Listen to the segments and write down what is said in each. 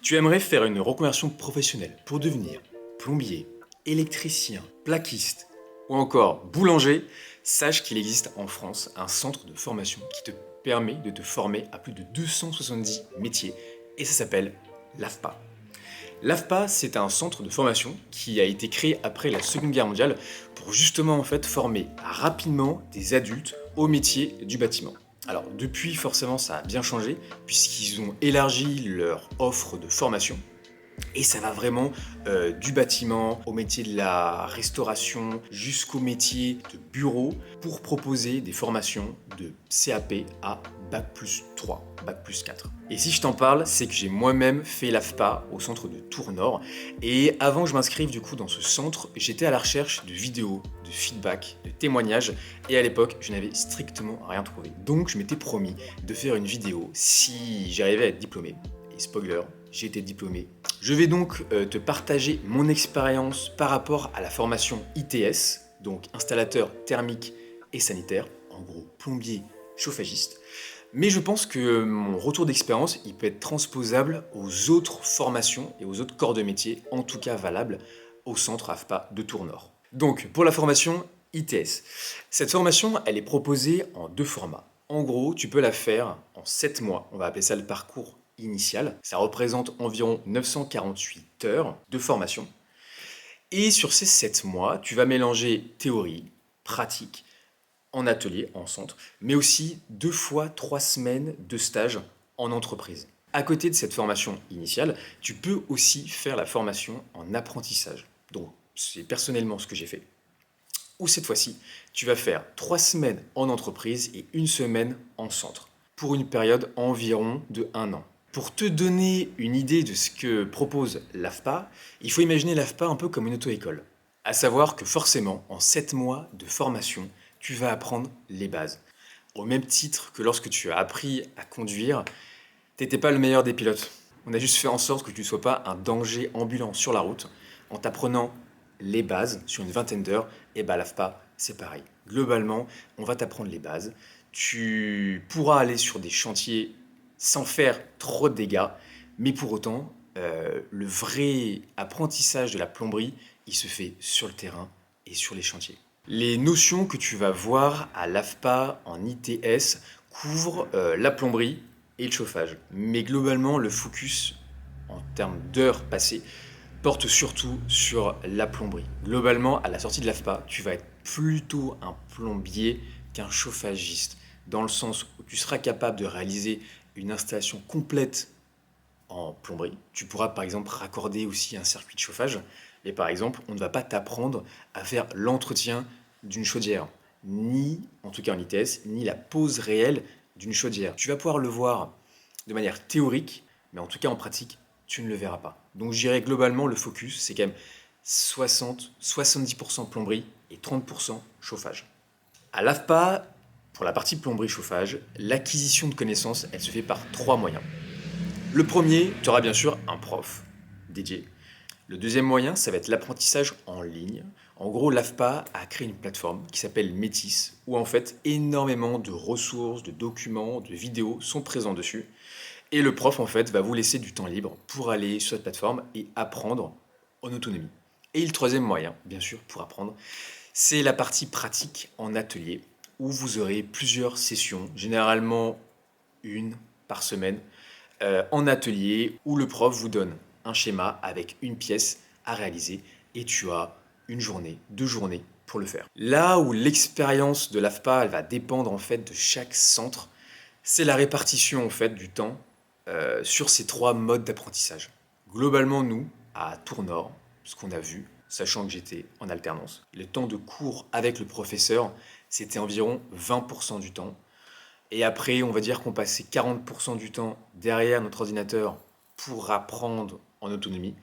Tu aimerais faire une reconversion professionnelle pour devenir plombier, électricien, plaquiste ou encore boulanger, sache qu'il existe en France un centre de formation qui te permet de te former à plus de 270 métiers et ça s'appelle l'AFPA. L'AFPA, c'est un centre de formation qui a été créé après la Seconde Guerre mondiale pour justement former rapidement des adultes au métier du bâtiment. Alors depuis, forcément, ça a bien changé puisqu'ils ont élargi leur offre de formation et ça va vraiment du bâtiment au métier de la restauration jusqu'au métier de bureau pour proposer des formations de CAP à Bac+3, Bac+4. Et si je t'en parle, c'est que j'ai moi-même fait l'AFPA au centre de Tours-Nord. Et avant que je m'inscrive du coup dans ce centre, j'étais à la recherche de vidéos, de feedback, de témoignages. Et à l'époque, je n'avais strictement rien trouvé. Donc je m'étais promis de faire une vidéo si j'arrivais à être diplômé. Et spoiler, j'ai été diplômé. Je vais donc te partager mon expérience par rapport à la formation ITS, donc installateur thermique et sanitaire, en gros plombier chauffagiste. Mais je pense que mon retour d'expérience, il peut être transposable aux autres formations et aux autres corps de métier, en tout cas valables au centre AFPA de Tours-Nord. Donc pour la formation ITS, cette formation, elle est proposée en deux formats. En gros, tu peux la faire en 7 mois, on va appeler ça le parcours initial. Ça représente environ 948 heures de formation. Et sur ces 7 mois, tu vas mélanger théorie, pratique, en atelier, en centre, mais aussi 2 fois 3 semaines de stage en entreprise. À côté de cette formation initiale, tu peux aussi faire la formation en apprentissage. Donc, c'est personnellement ce que j'ai fait. Où cette fois-ci, tu vas faire 3 semaines en entreprise et 1 semaine en centre, pour une période environ de 1 an. Pour te donner une idée de ce que propose l'AFPA, il faut imaginer l'AFPA un peu comme une auto-école. À savoir que forcément, en 7 mois de formation, tu vas apprendre les bases. Au même titre que lorsque tu as appris à conduire, t'étais pas le meilleur des pilotes. On a juste fait en sorte que tu ne sois pas un danger ambulant sur la route en t'apprenant les bases sur une vingtaine d'heures. Et bah l'AFPA, c'est pareil. Globalement, on va t'apprendre les bases. Tu pourras aller sur des chantiers sans faire trop de dégâts, mais pour autant, le vrai apprentissage de la plomberie, il se fait sur le terrain et sur les chantiers. Les notions que tu vas voir à l'AFPA en ITS couvrent la plomberie et le chauffage. Mais globalement, le focus en termes d'heures passées porte surtout sur la plomberie. Globalement, à la sortie de l'AFPA, tu vas être plutôt un plombier qu'un chauffagiste, dans le sens où tu seras capable de réaliser une installation complète en plomberie. Tu pourras par exemple raccorder aussi un circuit de chauffage, mais par exemple, on ne va pas t'apprendre à faire l'entretien d'une chaudière, ni, en tout cas en ITS, ni la pose réelle d'une chaudière. Tu vas pouvoir le voir de manière théorique, mais en tout cas en pratique, tu ne le verras pas. Donc je dirais globalement, le focus, c'est quand même 60-70% plomberie et 30% chauffage. À l'AFPA, pour la partie plomberie chauffage, l'acquisition de connaissances, elle se fait par 3 moyens. Le premier, tu auras bien sûr un prof dédié. Le deuxième moyen, ça va être l'apprentissage en ligne. En gros, l'AFPA a créé une plateforme qui s'appelle Métis, où en fait énormément de ressources, de documents, de vidéos sont présents dessus. Et le prof en fait va vous laisser du temps libre pour aller sur cette plateforme et apprendre en autonomie. Et le troisième moyen, bien sûr, pour apprendre, c'est la partie pratique en atelier, où vous aurez plusieurs sessions, généralement une par semaine, en atelier où le prof vous donne un schéma avec une pièce à réaliser et tu as une journée, 2 journées pour le faire. Là où l'expérience de l'AFPA elle va dépendre en fait de chaque centre, c'est la répartition en fait du temps sur ces 3 modes d'apprentissage. Globalement, nous, à Tours-Nord, ce qu'on a vu, sachant que j'étais en alternance, le temps de cours avec le professeur, c'était environ 20% du temps. Et après, on va dire qu'on passait 40% du temps derrière notre ordinateur pour apprendre en autonomie.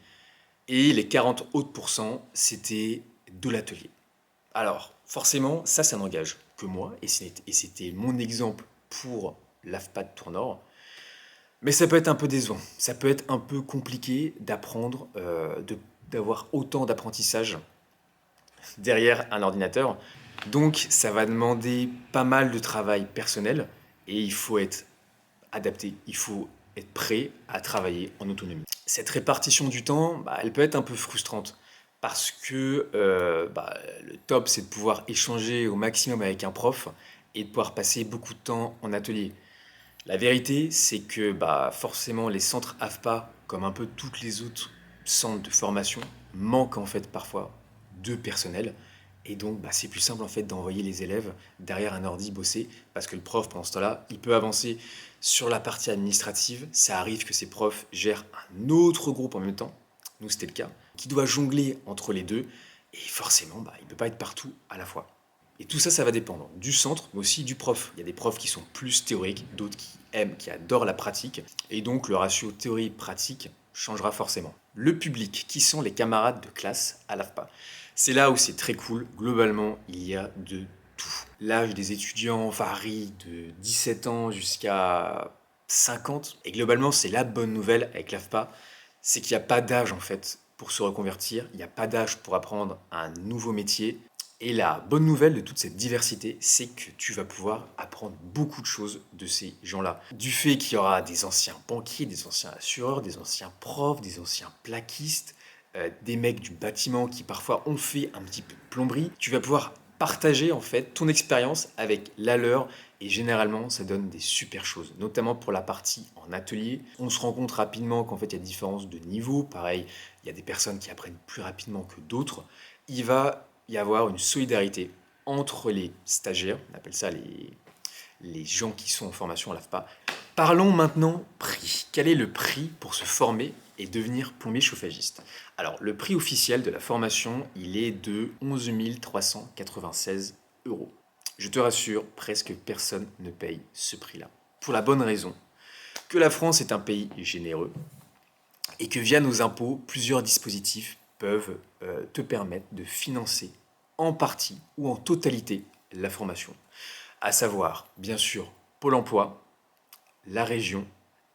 Et les 40 autres pourcents, c'était de l'atelier. Alors, forcément, ça n'engage que moi. Et c'était mon exemple pour l'AFPA de Tournord. Mais ça peut être un peu décevant. Ça peut être un peu compliqué d'apprendre, d'avoir autant d'apprentissage derrière un ordinateur. Donc, ça va demander pas mal de travail personnel. Et il faut être adapté, il faut être prêt à travailler en autonomie. Cette répartition du temps, elle peut être un peu frustrante parce que le top, c'est de pouvoir échanger au maximum avec un prof et de pouvoir passer beaucoup de temps en atelier. La vérité, c'est que forcément les centres AFPA, comme un peu toutes les autres centres de formation, manquent en fait parfois de personnel. Et donc c'est plus simple en fait d'envoyer les élèves derrière un ordi bosser parce que le prof pendant ce temps-là, il peut avancer sur la partie administrative. Ça arrive que ces profs gèrent un autre groupe en même temps, nous c'était le cas, qui doit jongler entre les deux et forcément il ne peut pas être partout à la fois. Et tout ça, ça va dépendre du centre, mais aussi du prof. Il y a des profs qui sont plus théoriques, d'autres qui aiment, qui adorent la pratique. Et donc, le ratio théorie-pratique changera forcément. Le public, qui sont les camarades de classe à l'AFPA. C'est là où c'est très cool. Globalement, il y a de tout. L'âge des étudiants varie de 17 ans jusqu'à 50. Et globalement, c'est la bonne nouvelle avec l'AFPA, c'est qu'il n'y a pas d'âge en fait pour se reconvertir. Il n'y a pas d'âge pour apprendre un nouveau métier. Et la bonne nouvelle de toute cette diversité, c'est que tu vas pouvoir apprendre beaucoup de choses de ces gens-là. Du fait qu'il y aura des anciens banquiers, des anciens assureurs, des anciens profs, des anciens plaquistes, des mecs du bâtiment qui parfois ont fait un petit peu de plomberie, tu vas pouvoir partager en fait ton expérience avec la leur et généralement ça donne des super choses, notamment pour la partie en atelier. On se rend compte rapidement qu'en fait il y a différence de niveau, pareil, il y a des personnes qui apprennent plus rapidement que d'autres. Il va y avoir une solidarité entre les stagiaires, on appelle ça les gens qui sont en formation à l'AFPA. Parlons maintenant prix. Quel est le prix pour se former et devenir plombier chauffagiste? Alors, le prix officiel de la formation, il est de 11 396 euros. Je te rassure, presque personne ne paye ce prix-là. Pour la bonne raison que la France est un pays généreux et que via nos impôts, plusieurs dispositifs peuvent te permettre de financer en partie ou en totalité la formation. À savoir, bien sûr, Pôle emploi, la région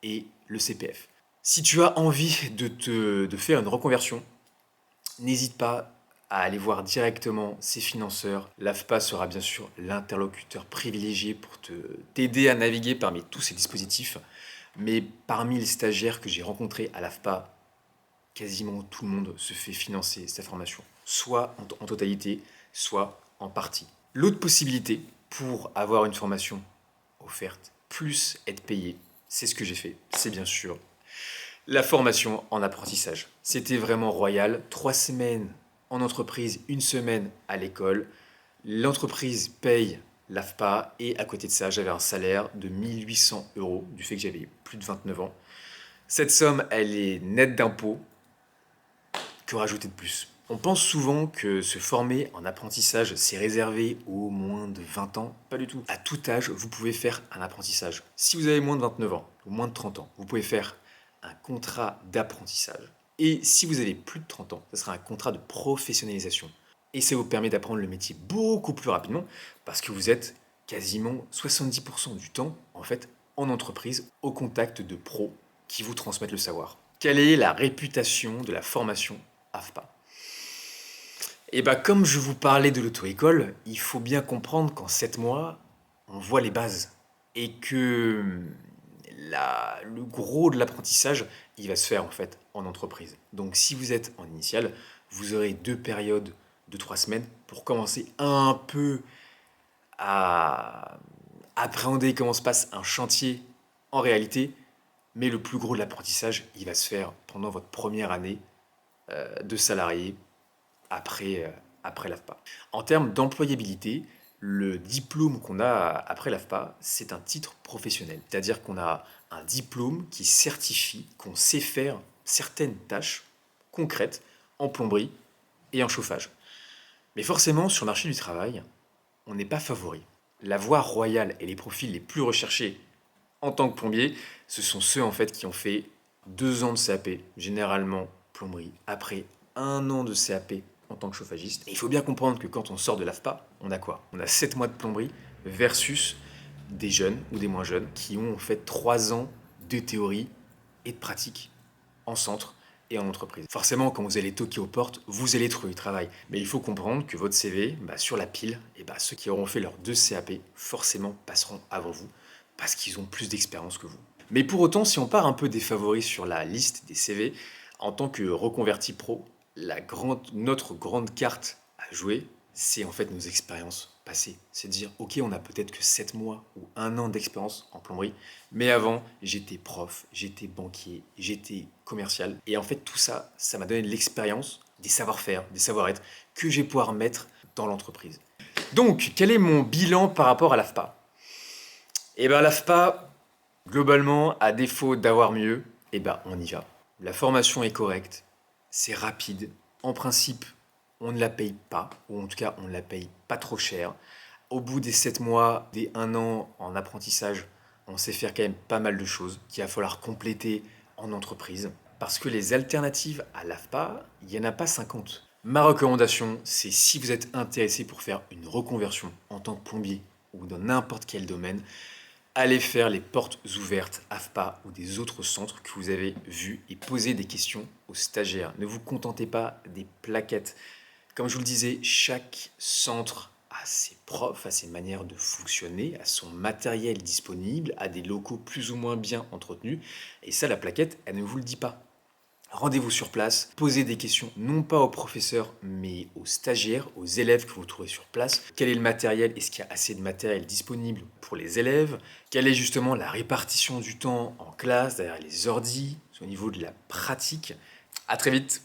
et le CPF. Si tu as envie de faire une reconversion, n'hésite pas à aller voir directement ces financeurs. L'AFPA sera bien sûr l'interlocuteur privilégié pour t'aider à naviguer parmi tous ces dispositifs. Mais parmi les stagiaires que j'ai rencontrés à l'AFPA, quasiment tout le monde se fait financer sa formation, soit en totalité, soit en partie. L'autre possibilité pour avoir une formation offerte plus être payé, c'est ce que j'ai fait, c'est bien sûr la formation en apprentissage. C'était vraiment royal, 3 semaines en entreprise, 1 semaine à l'école. L'entreprise paye l'AFPA et à côté de ça, j'avais un salaire de 1 800 euros du fait que j'avais plus de 29 ans. Cette somme, elle est nette d'impôts. Que rajouter de plus? On pense souvent que se former en apprentissage, c'est réservé aux moins de 20 ans. Pas du tout. À tout âge, vous pouvez faire un apprentissage. Si vous avez moins de 29 ans ou moins de 30 ans, vous pouvez faire un contrat d'apprentissage. Et si vous avez plus de 30 ans, ce sera un contrat de professionnalisation. Et ça vous permet d'apprendre le métier beaucoup plus rapidement parce que vous êtes quasiment 70% du temps en fait en entreprise au contact de pros qui vous transmettent le savoir. Quelle est la réputation de la formation AFPA? Et comme je vous parlais de l'auto-école, il faut bien comprendre qu'en 7 mois, on voit les bases. Et que le gros de l'apprentissage, il va se faire en fait en entreprise. Donc si vous êtes en initiale, vous aurez 2 périodes de 3 semaines pour commencer un peu à appréhender comment se passe un chantier en réalité. Mais le plus gros de l'apprentissage, il va se faire pendant votre première année de salarié après l'AFPA. En termes d'employabilité, le diplôme qu'on a après l'AFPA, c'est un titre professionnel. C'est-à-dire qu'on a un diplôme qui certifie qu'on sait faire certaines tâches concrètes en plomberie et en chauffage. Mais forcément, sur le marché du travail, on n'est pas favori. La voie royale et les profils les plus recherchés en tant que plombier, ce sont ceux en fait qui ont fait 2 ans de CAP, généralement plomberie, après 1 an de CAP en tant que chauffagiste. Et il faut bien comprendre que quand on sort de l'AFPA, on a quoi? On a 7 mois de plomberie versus des jeunes ou des moins jeunes qui ont en fait 3 ans de théorie et de pratique en centre et en entreprise. Forcément, quand vous allez toquer aux portes, vous allez trouver du travail. Mais il faut comprendre que votre CV, sur la pile, ceux qui auront fait leurs 2 CAP, forcément passeront avant vous, parce qu'ils ont plus d'expérience que vous. Mais pour autant, si on part un peu des favoris sur la liste des CV, en tant que reconverti pro, notre grande carte à jouer, c'est en fait nos expériences passées. C'est de dire, ok, on a peut-être que 7 mois ou 1 an d'expérience en plomberie, mais avant, j'étais prof, j'étais banquier, j'étais commercial. Et en fait, tout ça, ça m'a donné de l'expérience, des savoir-faire, des savoir-être que je vais pouvoir mettre dans l'entreprise. Donc, quel est mon bilan par rapport à l'AFPA? Eh bien, l'AFPA, globalement, à défaut d'avoir mieux, eh ben, on y va. La formation est correcte, c'est rapide. En principe, on ne la paye pas, ou en tout cas, on ne la paye pas trop cher. Au bout des 7 mois, des 1 an en apprentissage, on sait faire quand même pas mal de choses qu'il va falloir compléter en entreprise. Parce que les alternatives à l'AFPA, il n'y en a pas 50. Ma recommandation, c'est si vous êtes intéressé pour faire une reconversion en tant que plombier ou dans n'importe quel domaine, allez faire les portes ouvertes AFPA ou des autres centres que vous avez vus et posez des questions aux stagiaires. Ne vous contentez pas des plaquettes. Comme je vous le disais, chaque centre a ses profs, a ses manières de fonctionner, a son matériel disponible, a des locaux plus ou moins bien entretenus. Et ça, la plaquette, elle ne vous le dit pas. Rendez-vous sur place, posez des questions non pas aux professeurs mais aux stagiaires, aux élèves que vous trouvez sur place. Quel est le matériel? Est-ce qu'il y a assez de matériel disponible pour les élèves? Quelle est justement la répartition du temps en classe, derrière les ordis, au niveau de la pratique? À très vite!